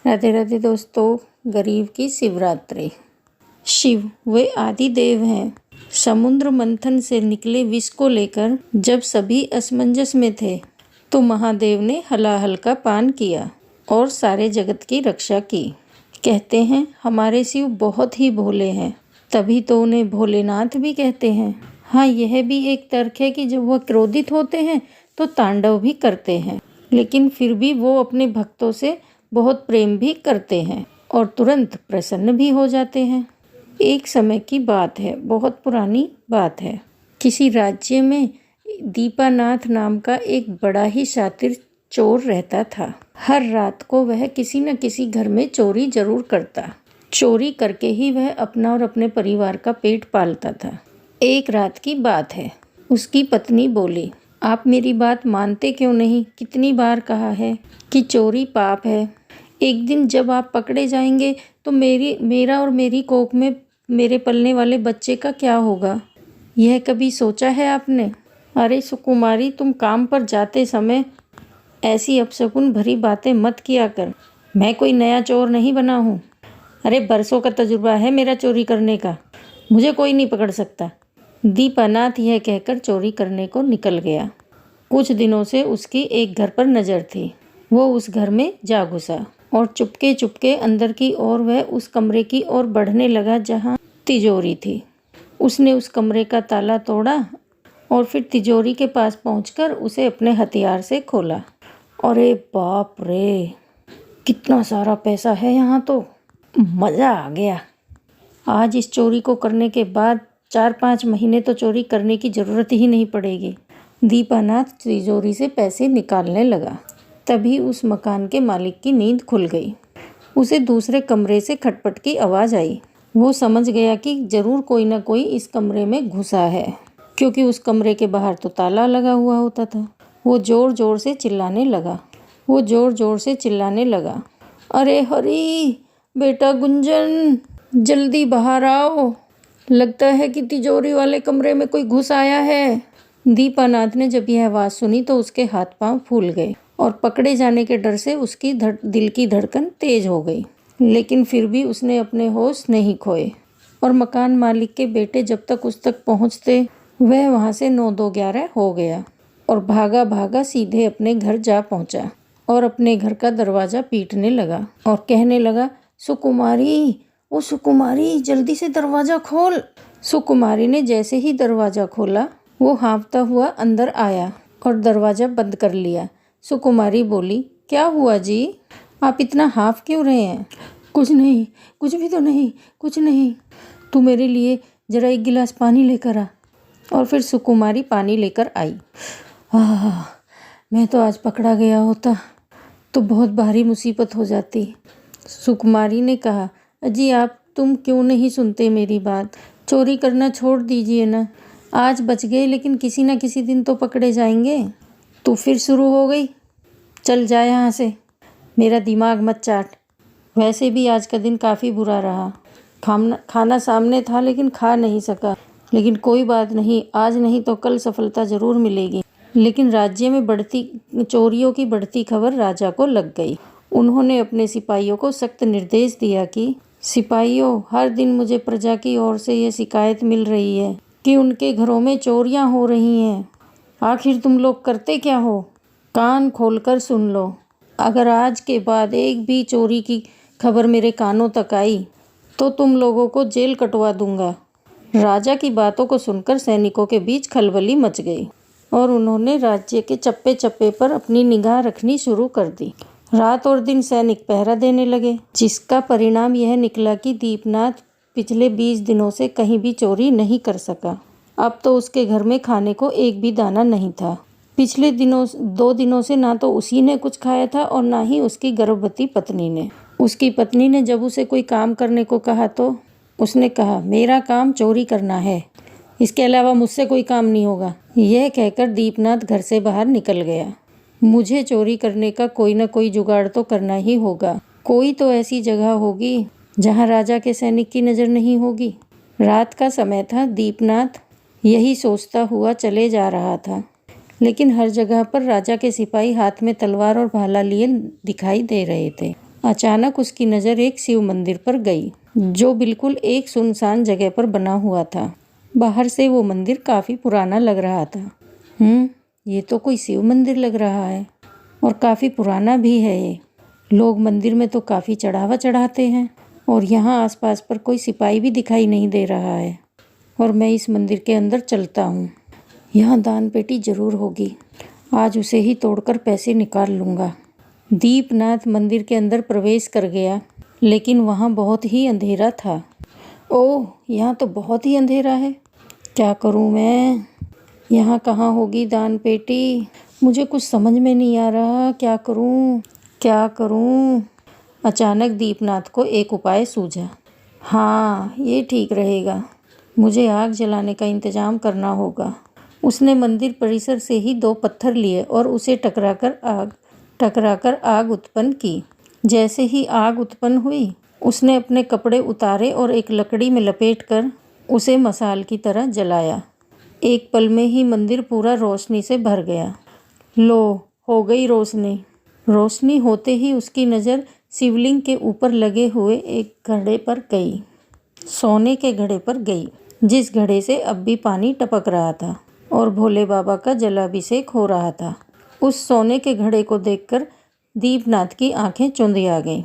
राधे राधे दोस्तों। गरीब की शिवरात्रि। शिव वे आदि देव हैं। समुद्र मंथन से निकले विष को लेकर जब सभी असमंजस में थे तो महादेव ने हलाहल का पान किया और सारे जगत की रक्षा की। कहते हैं हमारे शिव बहुत ही भोले हैं, तभी तो उन्हें भोलेनाथ भी कहते हैं। हाँ, यह भी एक तर्क है कि जब वह क्रोधित होते हैं तो तांडव भी करते हैं, लेकिन फिर भी वो अपने भक्तों से बहुत प्रेम भी करते हैं और तुरंत प्रसन्न भी हो जाते हैं। एक समय की बात है, बहुत पुरानी बात है। किसी राज्य में दीपानाथ नाम का एक बड़ा ही शातिर चोर रहता था। हर रात को वह किसी न किसी घर में चोरी जरूर करता। चोरी करके ही वह अपना और अपने परिवार का पेट पालता था। एक रात की बात है, उसकी पत्नी बोली, आप मेरी बात मानते क्यों नहीं? कितनी बार कहा है कि चोरी पाप है। एक दिन जब आप पकड़े जाएंगे तो मेरा और मेरी कोख में मेरे पलने वाले बच्चे का क्या होगा? यह कभी सोचा है आपने? अरे सुकुमारी, तुम काम पर जाते समय ऐसी अपशकुन भरी बातें मत किया कर। मैं कोई नया चोर नहीं बना हूँ। अरे बरसों का तजुर्बा है मेरा चोरी करने का, मुझे कोई नहीं पकड़ सकता। दीपानाथ यह कहकर चोरी करने को निकल गया। कुछ दिनों से उसकी एक घर पर नज़र थी। वो उस घर में जा घुसा और चुपके चुपके अंदर की ओर वह उस कमरे की ओर बढ़ने लगा जहाँ तिजोरी थी। उसने उस कमरे का ताला तोड़ा और फिर तिजोरी के पास पहुंचकर उसे अपने हथियार से खोला। अरे बाप रे, कितना सारा पैसा है यहाँ तो। मज़ा आ गया। आज इस चोरी को करने के बाद 4-5 महीने तो चोरी करने की ज़रूरत ही नहीं पड़ेगी। दीपानाथ तिजोरी से पैसे निकालने लगा। तभी उस मकान के मालिक की नींद खुल गई। उसे दूसरे कमरे से खटपट की आवाज़ आई। वो समझ गया कि ज़रूर कोई ना कोई इस कमरे में घुसा है, क्योंकि उस कमरे के बाहर तो ताला लगा हुआ होता था। वो ज़ोर ज़ोर से चिल्लाने लगा, अरे हरी, बेटा गुंजन, जल्दी बाहर आओ, लगता है कि तिजोरी वाले कमरे में कोई घुस आया है। दीपानाथ ने जब यह आवाज़ सुनी तो उसके हाथ पांव फूल गए और पकड़े जाने के डर से उसकी दिल की धड़कन तेज हो गई। लेकिन फिर भी उसने अपने होश नहीं खोए और मकान मालिक के बेटे जब तक उस तक पहुंचते वह वहां से 9-2-11 हो गया और भागा भागा सीधे अपने घर जा पहुंचा और अपने घर का दरवाज़ा पीटने लगा और कहने लगा, सुकुमारी, ओ सुकुमारी, जल्दी से दरवाज़ा खोल। सुकुमारी ने जैसे ही दरवाज़ा खोला वो हाँफता हुआ अंदर आया और दरवाज़ा बंद कर लिया। सुकुमारी बोली, क्या हुआ जी, आप इतना हाँफ क्यों रहे हैं? कुछ नहीं, कुछ भी तो नहीं, कुछ नहीं। तू मेरे लिए ज़रा एक गिलास पानी लेकर आ। और फिर सुकुमारी पानी लेकर आई। मैं तो आज पकड़ा गया होता तो बहुत भारी मुसीबत हो जाती। सुकुमारी ने कहा, अजी तुम क्यों नहीं सुनते मेरी बात? चोरी करना छोड़ दीजिए ना। आज बच गए, लेकिन किसी न किसी दिन तो पकड़े जाएंगे। तो फिर शुरू हो गई। चल जा यहाँ से, मेरा दिमाग मत चाट। वैसे भी आज का दिन काफ़ी बुरा रहा। खाना सामने था लेकिन खा नहीं सका। लेकिन कोई बात नहीं, आज नहीं तो कल सफलता ज़रूर मिलेगी। लेकिन राज्य में चोरियों की बढ़ती खबर राजा को लग गई। उन्होंने अपने सिपाहियों को सख्त निर्देश दिया कि सिपाहियों, हर दिन मुझे प्रजा की ओर से यह शिकायत मिल रही है कि उनके घरों में चोरियां हो रही हैं। आखिर तुम लोग करते क्या हो? कान खोलकर सुन लो। अगर आज के बाद एक भी चोरी की खबर मेरे कानों तक आई तो तुम लोगों को जेल कटवा दूंगा। राजा की बातों को सुनकर सैनिकों के बीच खलबली मच गई और उन्होंने राज्य के चप्पे चप्पे पर अपनी निगाह रखनी शुरू कर दी। रात और दिन सैनिक पहरा देने लगे, जिसका परिणाम यह निकला कि दीपनाथ पिछले 20 दिनों से कहीं भी चोरी नहीं कर सका। अब तो उसके घर में खाने को एक भी दाना नहीं था। पिछले 2 दिनों से ना तो उसी ने कुछ खाया था और ना ही उसकी गर्भवती पत्नी ने। उसकी पत्नी ने जब उसे कोई काम करने को कहा तो उसने कहा, मेरा काम चोरी करना है, इसके अलावा मुझसे कोई काम नहीं होगा। यह कहकर दीपनाथ घर से बाहर निकल गया। मुझे चोरी करने का कोई ना कोई जुगाड़ तो करना ही होगा। कोई तो ऐसी जगह होगी जहाँ राजा के सैनिक की नज़र नहीं होगी। रात का समय था। दीपनाथ यही सोचता हुआ चले जा रहा था, लेकिन हर जगह पर राजा के सिपाही हाथ में तलवार और भाला लिए दिखाई दे रहे थे। अचानक उसकी नज़र एक शिव मंदिर पर गई, जो बिल्कुल एक सुनसान जगह पर बना हुआ था। बाहर से वो मंदिर काफ़ी पुराना लग रहा था। ये तो कोई शिव मंदिर लग रहा है और काफ़ी पुराना भी है ये। लोग मंदिर में तो काफ़ी चढ़ावा चढ़ाते हैं और यहाँ आसपास पर कोई सिपाही भी दिखाई नहीं दे रहा है। और मैं इस मंदिर के अंदर चलता हूँ। यहाँ दान पेटी जरूर होगी, आज उसे ही तोड़कर पैसे निकाल लूँगा। दीपनाथ मंदिर के अंदर प्रवेश कर गया, लेकिन वहाँ बहुत ही अंधेरा था। ओह, यहाँ तो बहुत ही अंधेरा है। क्या करूँ मैं? यहाँ कहाँ होगी दान पेटी? मुझे कुछ समझ में नहीं आ रहा। क्या करूँ? अचानक दीपनाथ को एक उपाय सूझा। हाँ, ये ठीक रहेगा। मुझे आग जलाने का इंतजाम करना होगा। उसने मंदिर परिसर से ही 2 पत्थर लिए और उसे टकराकर आग उत्पन्न की। जैसे ही आग उत्पन्न हुई, उसने अपने कपड़े उतारे और एक लकड़ी में लपेटकर उसे मसाल की तरह जलाया। एक पल में ही मंदिर पूरा रोशनी से भर गया। लो, हो गई रोशनी। रोशनी होते ही उसकी नज़र शिवलिंग के ऊपर लगे हुए एक घड़े पर गई, सोने के घड़े पर गई, जिस घड़े से अब भी पानी टपक रहा था और भोले बाबा का जलाभिषेक हो रहा था। उस सोने के घड़े को देखकर दीपनाथ की आंखें चौंधिया गईं।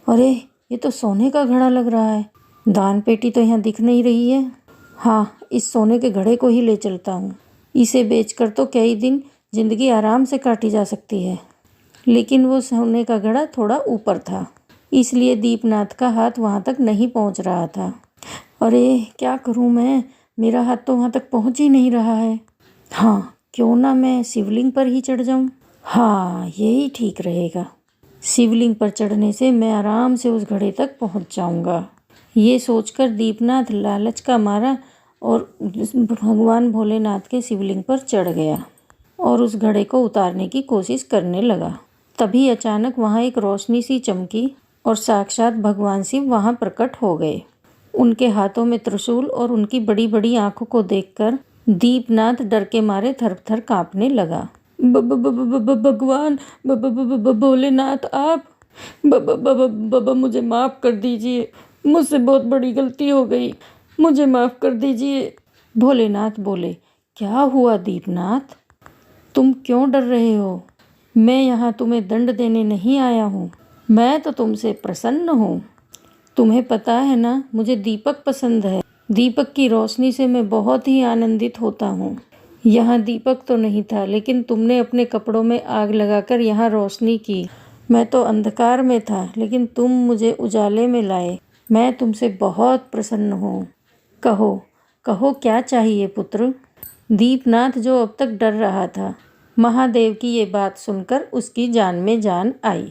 अरे, ये तो सोने का घड़ा लग रहा है। दान पेटी तो यहाँ दिख नहीं रही है। हाँ, इस सोने के घड़े को ही ले चलता हूँ। इसे बेचकर तो कई दिन जिंदगी आराम से काटी जा सकती है। लेकिन वो सोने का घड़ा थोड़ा ऊपर था, इसलिए दीपनाथ का हाथ वहाँ तक नहीं पहुँच रहा था। अरे, क्या करूँ मैं? मेरा हाथ तो वहाँ तक पहुँच ही नहीं रहा है। हाँ, क्यों ना मैं शिवलिंग पर ही चढ़ जाऊँ। हाँ, यही ठीक रहेगा। शिवलिंग पर चढ़ने से मैं आराम से उस घड़े तक पहुँच जाऊँगा। ये सोचकर दीपनाथ लालच का मारा और भगवान भोलेनाथ के शिवलिंग पर चढ़ गया और उस घड़े को उतारने की कोशिश करने लगा। तभी अचानक वहाँ एक रोशनी सी चमकी और साक्षात भगवान शिव वहाँ प्रकट हो गए। उनके हाथों में त्रिशूल और उनकी बड़ी बड़ी आंखों को देखकर दीपनाथ डर के मारे थर-थर कांपने लगा। भगवान भोलेनाथ, आप मुझे माफ़ कर दीजिए। मुझसे बहुत बड़ी गलती हो गई, मुझे माफ़ कर दीजिए। भोलेनाथ बोले, क्या हुआ दीपनाथ? तुम क्यों डर रहे हो? मैं यहाँ तुम्हें दंड देने नहीं आया हूँ, मैं तो तुमसे प्रसन्न हूँ। तुम्हें पता है ना, मुझे दीपक पसंद है। दीपक की रोशनी से मैं बहुत ही आनंदित होता हूँ। यहाँ दीपक तो नहीं था, लेकिन तुमने अपने कपड़ों में आग लगाकर यहाँ रोशनी की। मैं तो अंधकार में था, लेकिन तुम मुझे उजाले में लाए। मैं तुमसे बहुत प्रसन्न हूँ। कहो क्या चाहिए पुत्र? दीपनाथ, जो अब तक डर रहा था, महादेव की ये बात सुनकर उसकी जान में जान आई।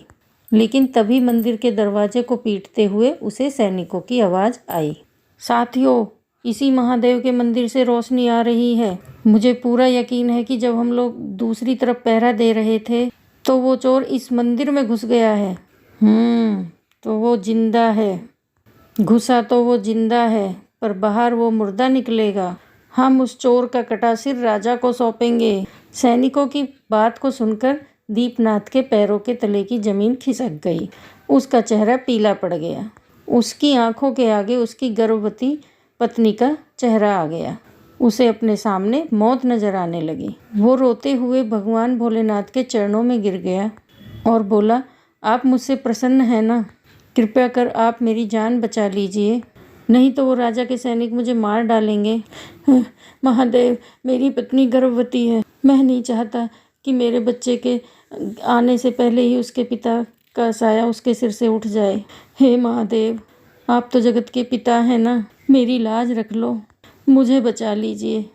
लेकिन तभी मंदिर के दरवाजे को पीटते हुए उसे सैनिकों की आवाज़ आई। साथियों, इसी महादेव के मंदिर से रोशनी आ रही है। मुझे पूरा यकीन है कि जब हम लोग दूसरी तरफ पहरा दे रहे थे तो वो चोर इस मंदिर में घुस गया है। तो वो जिंदा है। घुसा तो वो जिंदा है, पर बाहर वो मुर्दा निकलेगा। हम उस चोर का कटा सिर राजा को सौंपेंगे। सैनिकों की बात को सुनकर दीपनाथ के पैरों के तले की जमीन खिसक गई। उसका चेहरा पीला पड़ गया। उसकी आंखों के आगे उसकी गर्भवती पत्नी का चेहरा आ गया। उसे अपने सामने मौत नजर आने लगी। वो रोते हुए भगवान भोलेनाथ के चरणों में गिर गया और बोला, आप मुझसे प्रसन्न हैं ना? कृपया कर आप मेरी जान बचा लीजिए, नहीं तो वो राजा के सैनिक मुझे मार डालेंगे। महादेव, मेरी पत्नी गर्भवती है। मैं नहीं चाहता कि मेरे बच्चे के आने से पहले ही उसके पिता का साया उसके सिर से उठ जाए। हे महादेव, आप तो जगत के पिता हैं ना, मेरी लाज रख लो, मुझे बचा लीजिए।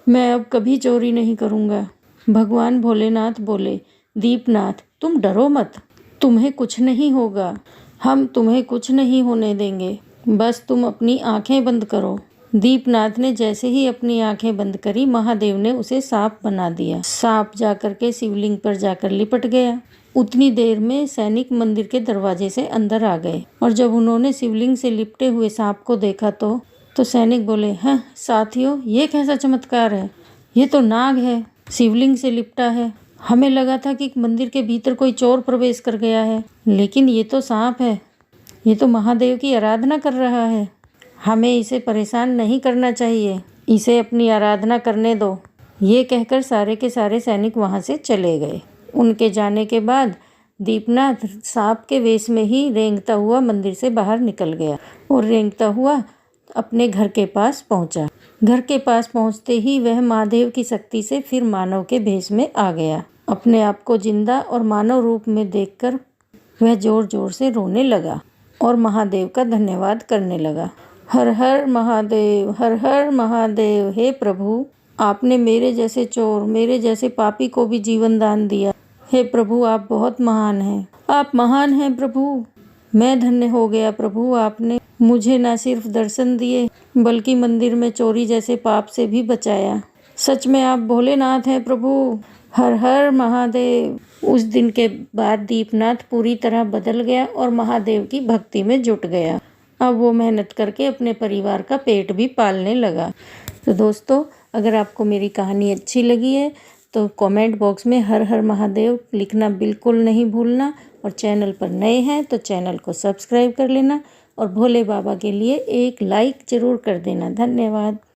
मैं अब कभी चोरी नहीं करूँगा। भगवान भोलेनाथ बोले, दीपनाथ, तुम डरो मत, तुम्हें कुछ नहीं होगा। हम तुम्हें कुछ नहीं होने देंगे, बस तुम अपनी आंखें बंद करो। दीपनाथ ने जैसे ही अपनी आंखें बंद करी, महादेव ने उसे सांप बना दिया। सांप जाकर के शिवलिंग पर जाकर लिपट गया। उतनी देर में सैनिक मंदिर के दरवाजे से अंदर आ गए और जब उन्होंने शिवलिंग से लिपटे हुए सांप को देखा तो सैनिक बोले, साथियों, ये कैसा चमत्कार है? ये तो नाग है, शिवलिंग से लिपटा है। हमें लगा था कि मंदिर के भीतर कोई चोर प्रवेश कर गया है, लेकिन ये तो सांप है। ये तो महादेव की आराधना कर रहा है। हमें इसे परेशान नहीं करना चाहिए, इसे अपनी आराधना करने दो। ये कहकर सारे के सारे सैनिक वहाँ से चले गए। उनके जाने के बाद दीपनाथ सांप के वेश में ही रेंगता हुआ मंदिर से बाहर निकल गया और रेंगता हुआ अपने घर के पास पहुंचा। घर के पास पहुंचते ही वह महादेव की शक्ति से फिर मानव के भेष में आ गया। अपने आप को जिंदा और मानव रूप में देखकर वह जोर जोर से रोने लगा और महादेव का धन्यवाद करने लगा। हर हर महादेव, हर हर महादेव। हे प्रभु, आपने मेरे जैसे चोर, मेरे जैसे पापी को भी जीवन दान दिया। हे प्रभु, आप बहुत महान हैं। आप महान हैं प्रभु। मैं धन्य हो गया प्रभु, आपने मुझे न सिर्फ दर्शन दिए बल्कि मंदिर में चोरी जैसे पाप से भी बचाया। सच में आप भोलेनाथ हैं प्रभु। हर हर महादेव। उस दिन के बाद दीपनाथ पूरी तरह बदल गया और महादेव की भक्ति में जुट गया। अब वो मेहनत करके अपने परिवार का पेट भी पालने लगा। तो दोस्तों, अगर आपको मेरी कहानी अच्छी लगी है तो कमेंट बॉक्स में हर हर महादेव लिखना बिल्कुल नहीं भूलना, और चैनल पर नए हैं तो चैनल को सब्सक्राइब कर लेना और भोले बाबा के लिए एक लाइक ज़रूर कर देना। धन्यवाद।